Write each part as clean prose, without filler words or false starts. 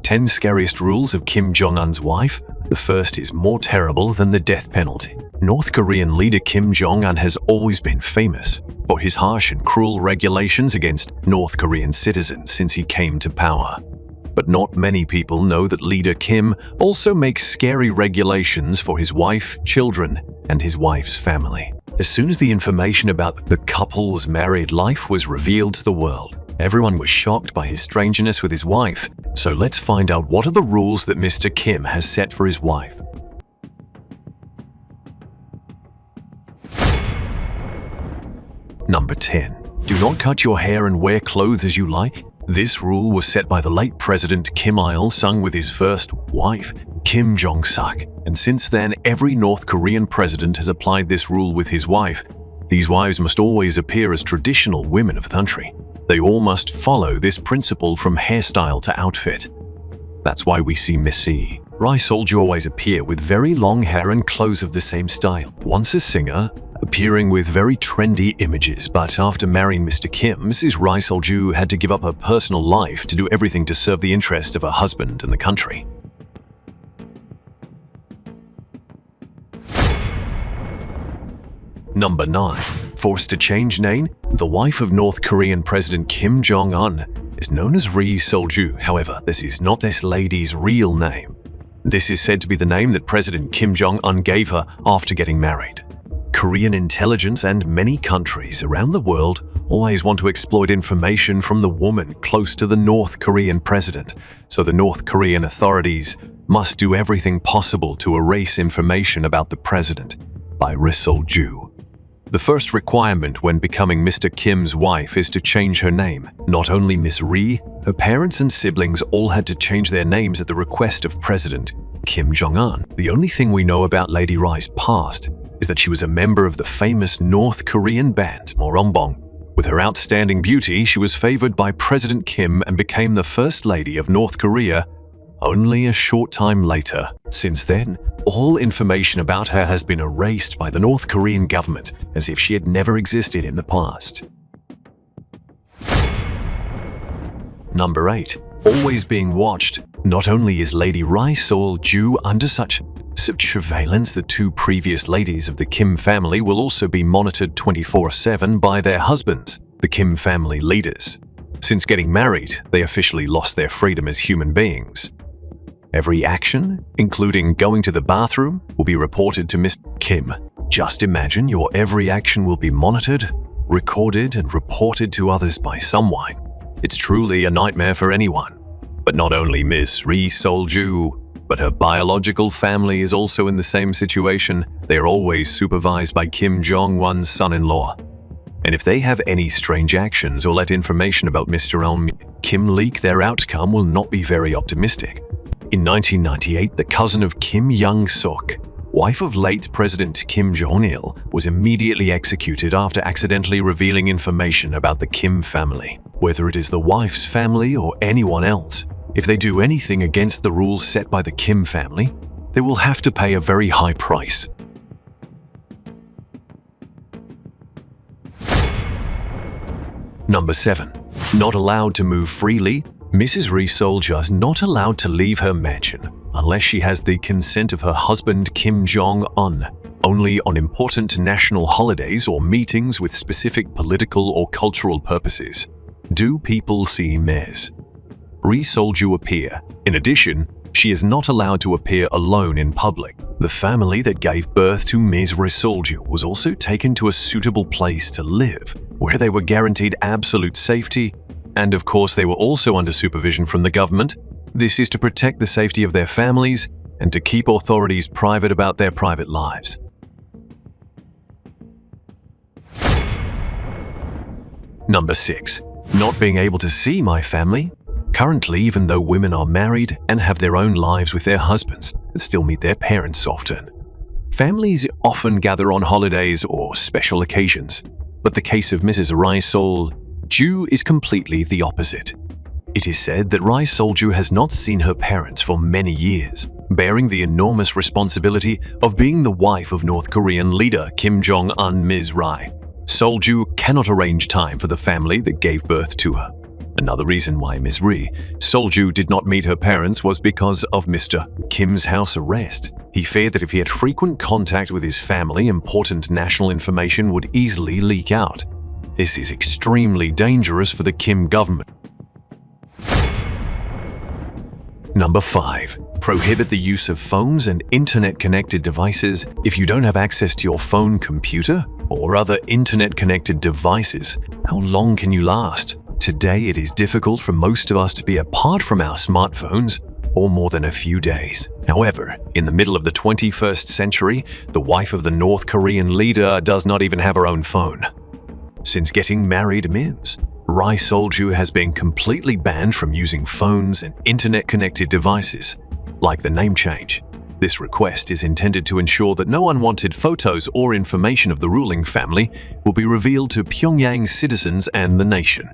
10 Scariest Rules of Kim Jong Un's Wife. The first is more terrible than the death penalty. North Korean leader Kim Jong Un has always been famous for his harsh and cruel regulations against North Korean citizens since he came to power. But not many people know that leader Kim also makes scary regulations for his wife, children, and his wife's family. As soon as the information about the couple's married life was revealed to the world, everyone was shocked by his strangeness with his wife. So let's find out what are the rules that Mr. Kim has set for his wife. Number 10. Do not cut your hair and wear clothes as you like. This rule was set by the late President Kim Il-sung with his first wife, Kim Jong-suk, and since then every North Korean president has applied this rule with his wife. These wives must always appear as traditional women of the country. They all must follow this principle from hairstyle to outfit. That's why we see Miss Ri Sol-ju always appear with very long hair and clothes of the same style. Once a singer, appearing with very trendy images, but after marrying Mr. Kim, Mrs. Ri Sol-ju had to give up her personal life to do everything to serve the interest of her husband and the country. Number 9. Forced to change name. The wife of North Korean President Kim Jong Un is known as Ri Sol-ju. However, this is not this lady's real name. This is said to be the name that President Kim Jong Un gave her after getting married. Korean intelligence and many countries around the world always want to exploit information from the woman close to the North Korean president, so the North Korean authorities must do everything possible to erase information about the president by Ri Sol-ju. The first requirement when becoming Mr. Kim's wife is to change her name. Not only Miss Ri, her parents and siblings all had to change their names at the request of President Kim Jong Un. The only thing we know about Lady Ri's past is that she was a member of the famous North Korean band Morongbong. With her outstanding beauty, she was favored by President Kim and became the First Lady of North Korea only a short time later. Since then, all information about her has been erased by the North Korean government as if she had never existed in the past. Number 8. Always being watched. Not only is Lady Ri Sol-ju under such surveillance, the two previous ladies of the Kim family will also be monitored 24/7 by their husbands, the Kim family leaders. Since getting married, they officially lost their freedom as human beings. Every action, including going to the bathroom, will be reported to Miss Kim. Just imagine your every action will be monitored, recorded, and reported to others by someone. It's truly a nightmare for anyone. But not only Miss Ri Sol-ju, but her biological family is also in the same situation. They are always supervised by Kim Jong Un's son-in-law. And if they have any strange actions or let information about Mr. Kim leak, their outcome will not be very optimistic. In 1998, the cousin of Kim Young-suk, wife of late President Kim Jong-il, was immediately executed after accidentally revealing information about the Kim family. Whether it is the wife's family or anyone else, if they do anything against the rules set by the Kim family, they will have to pay a very high price. Number 7. Not allowed to move freely. Mrs. Ri Sol-ju is not allowed to leave her mansion unless she has the consent of her husband Kim Jong Un, only on important national holidays or meetings with specific political or cultural purposes. Do people see Ms. Ri Sol-ju appear? In addition, she is not allowed to appear alone in public. The family that gave birth to Ms. Ri Sol-ju was also taken to a suitable place to live, where they were guaranteed absolute safety, and of course they were also under supervision from the government. This is to protect the safety of their families and to keep authorities private about their private lives. Number 6. Not being able to see my family. Currently, even though women are married and have their own lives with their husbands, they still meet their parents often. Families often gather on holidays or special occasions, but the case of Mrs. Ri Sol-ju is completely the opposite. It is said that Ri Sol-ju has not seen her parents for many years, bearing the enormous responsibility of being the wife of North Korean leader Kim Jong Un. Ms. Ri Sol-ju cannot arrange time for the family that gave birth to her. Another reason why Ms. Ri Sol-ju did not meet her parents was because of Mr. Kim's house arrest. He feared that if he had frequent contact with his family, important national information would easily leak out. This is extremely dangerous for the Kim government. Number 5. Prohibit the use of phones and internet-connected devices. If you don't have access to your phone, computer, or other internet-connected devices, how long can you last? Today, it is difficult for most of us to be apart from our smartphones for more than a few days. However, in the middle of the 21st century, the wife of the North Korean leader does not even have her own phone. Since getting married, Ms. Ri Sol-ju has been completely banned from using phones and internet-connected devices, like the name change. This request is intended to ensure that no unwanted photos or information of the ruling family will be revealed to Pyongyang citizens and the nation.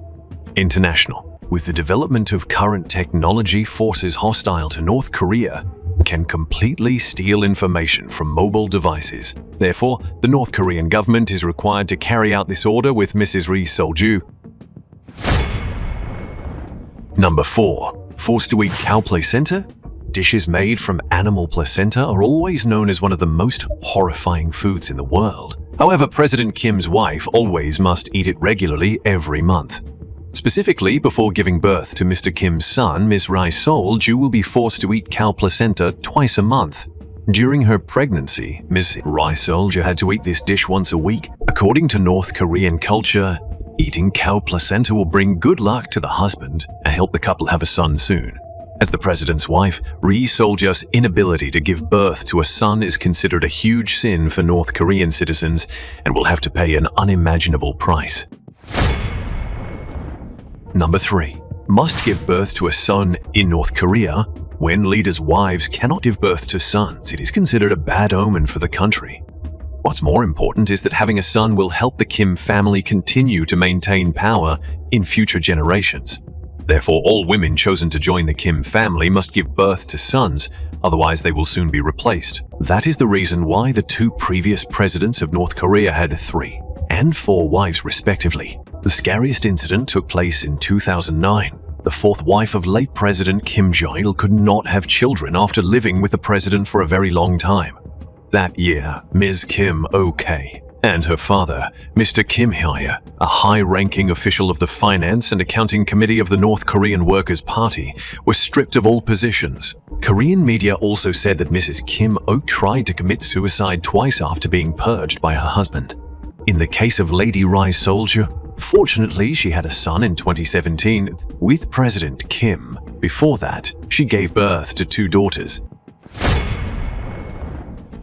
International. With the development of current technology, forces hostile to North Korea can completely steal information from mobile devices. Therefore, the North Korean government is required to carry out this order with Mrs. Ri Sol-ju. Number 4. Forced to eat cow placenta? Dishes made from animal placenta are always known as one of the most horrifying foods in the world. However, President Kim's wife always must eat it regularly every month. Specifically, before giving birth to Mr. Kim's son, Ms. Ri Sol-ju will be forced to eat cow placenta twice a month. During her pregnancy, Ms. Ri Sol-ju had to eat this dish once a week. According to North Korean culture, eating cow placenta will bring good luck to the husband and help the couple have a son soon. As the president's wife, Ri Sol-ju's inability to give birth to a son is considered a huge sin for North Korean citizens and will have to pay an unimaginable price. Number 3. Must give birth to a son in North Korea. When leaders' wives cannot give birth to sons, it is considered a bad omen for the country. What's more important is that having a son will help the Kim family continue to maintain power in future generations. Therefore, all women chosen to join the Kim family must give birth to sons, otherwise they will soon be replaced. That is the reason why the 2 previous presidents of North Korea had 3 and 4 wives respectively. The scariest incident took place in 2009. The 4th wife of late President Kim Jong Un could not have children after living with the president for a very long time. That year, Ms. Kim Ok and her father, Mr. Kim Hye, a high-ranking official of the Finance and Accounting Committee of the North Korean Workers' Party, were stripped of all positions. Korean media also said that Mrs. Kim Ok tried to commit suicide twice after being purged by her husband. In the case of Lady Ri Sol-ju, fortunately she had a son in 2017 with President Kim. Before that, she gave birth to 2 daughters.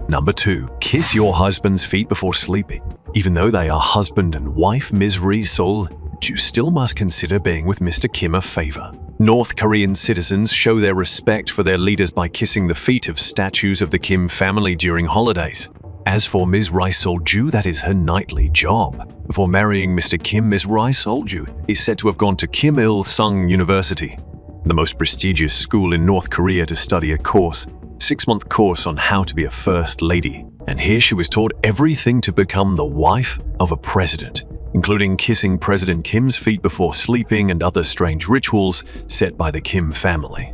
Number 2. Kiss your husband's feet before sleeping. Even though they are husband and wife, Ms. Ri Sol-ju still must consider being with Mr. Kim a favor. North Korean citizens show their respect for their leaders by kissing the feet of statues of the Kim family during holidays. As for Ms. Ri Sol-ju, that is her nightly job. Before marrying Mr. Kim, Ms. Ri Sol-ju is said to have gone to Kim Il-sung University, the most prestigious school in North Korea, to study a 6-month course on how to be a first lady. And here she was taught everything to become the wife of a president, including kissing President Kim's feet before sleeping and other strange rituals set by the Kim family.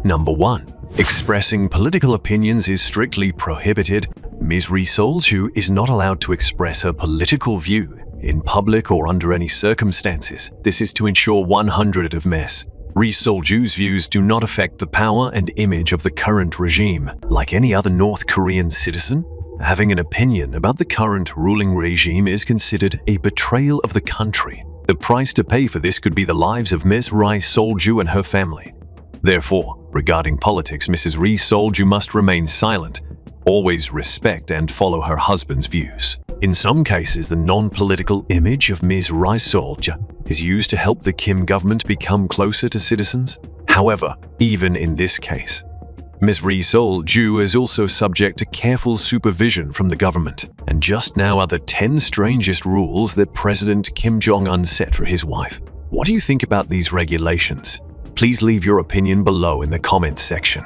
Number 1. Expressing political opinions is strictly prohibited. Ms. Ri Sol-ju is not allowed to express her political view in public or under any circumstances. This is to ensure 100 of Ms. Ri Sol-ju's views do not affect the power and image of the current regime. Like any other North Korean citizen, having an opinion about the current ruling regime is considered a betrayal of the country. The price to pay for this could be the lives of Ms. Ri Sol-ju and her family. Therefore, regarding politics, Mrs. Ri Sol-ju must remain silent, always respect and follow her husband's views. In some cases, the non-political image of Ms. Ri Sol-ju is used to help the Kim government become closer to citizens. However, even in this case, Ms. Ri Sol-ju is also subject to careful supervision from the government. And just now are the 10 strangest rules that President Kim Jong Un set for his wife. What do you think about these regulations? Please leave your opinion below in the comments section.